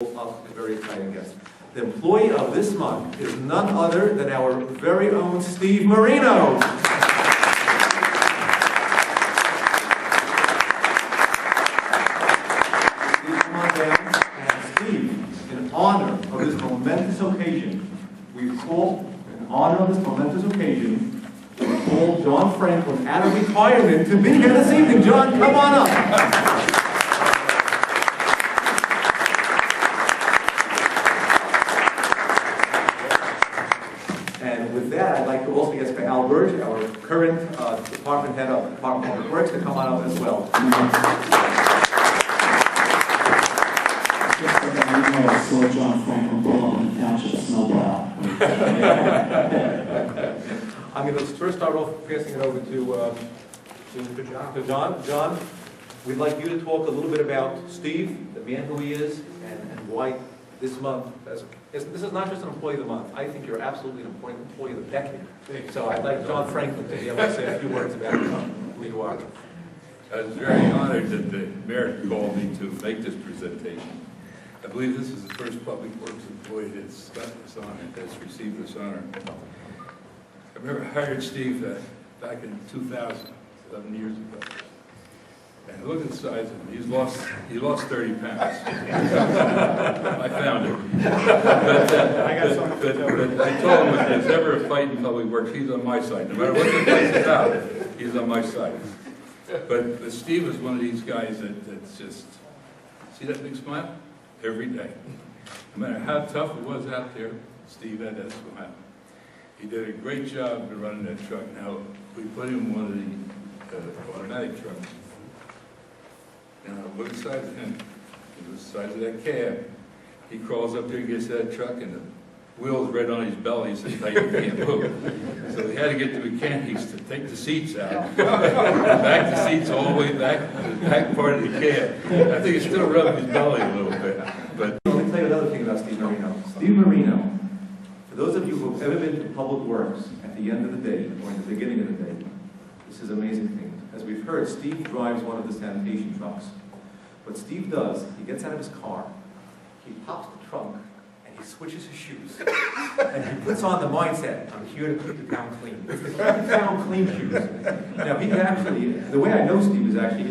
Up a very exciting guest. The employee of this month is none other than our very own Steve Marino. Steve, come on down. And Steve, in honor of this momentous occasion, we call John Franklin out of retirement to be here this evening. John, come on up. I'd like to also ask for Al Burge, our current department head of Department of Public Works, to come on up as well. I saw John Franklin pull up in the township snowplow. I'm going to first start off passing it over to John. John, we'd like you to talk a little bit about Steve, the man who he is, and why this month, this is not just an employee of the month. I think you're absolutely an important employee of the decade. So I'd like John Franklin to be able to say a few words about who you are. I was very honored that the mayor called me to make this presentation. I believe this is the first public works employee that's got this honor, that's received this honor. I remember I hired Steve back in 2000, 11 years ago. And look at the size of him. He lost 30 pounds. I found him. But I told him if there's ever a fight in public works, he's on my side. No matter what the fight is about, he's on my side. But Steve is one of these guys that's just, see that big smile? Every day. No matter how tough it was out there, Steve had that smile. He did a great job of running that truck. Now, we put him in one of the automatic trucks. Now, look at the size of him. Look at the size of that cab. He crawls up there, gets that truck, and the wheel's right on his belly, so you can't move. So we had to get the mechanics to take the seats out, back the seats all the way back to the back part of the cab. I think it's still rubbing his belly a little bit. But let me tell you another thing about Steve Marino. Steve Marino, for those of you who have ever been to Public Works at the end of the day, or in the beginning of the day, this is an amazing thing. As we've heard, Steve drives one of the sanitation trucks. What Steve does, he gets out of his car, he pops the trunk, and he switches his shoes. And he puts on the mindset, I'm here to keep the town clean. It's the keep the town clean shoes. Now, he actually, the way I know Steve is he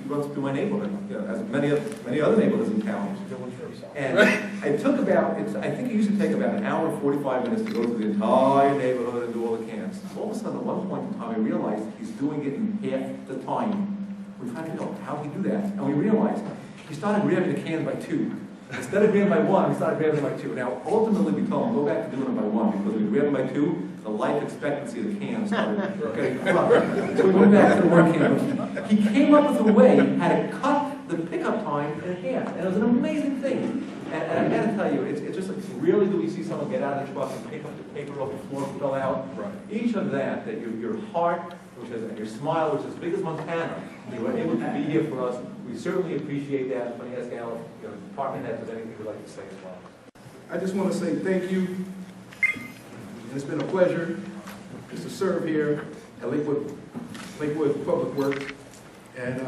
runs through my neighborhood, as many other neighborhoods in town. And it took about, I think it used to take about an hour and 45 minutes to go through the entire neighborhood and do all the cans. All of a sudden, at one point in time, I realized he's doing it in half the time. We tried to know how did he do that, and we realized he started grabbing the cans by two. Instead of grabbing by one, we started grabbing by two. Now, ultimately, we told him go back to doing it by one because we grabbed by two. The life expectancy of the cans started getting crushed. So we went back to the one can. He came up with a way how to cut the pickup time in half, and it was an amazing thing. And I got to tell you, it's just like, rarely do we see someone get out of the truck and pick up the paper off the floor and fill out. Right. Each of that your heart, and your smile, which is as big as Montana, you were able to be here for us. We certainly appreciate that. Let me ask Al, department head, if there's anything you'd like to say as well. I just want to say thank you. And it's been a pleasure just to serve here at Lakewood Public Works. And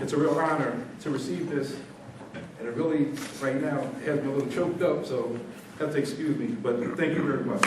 it's a real honor to receive this. And it really, right now, has me a little choked up, so you have to excuse me. But thank you very much.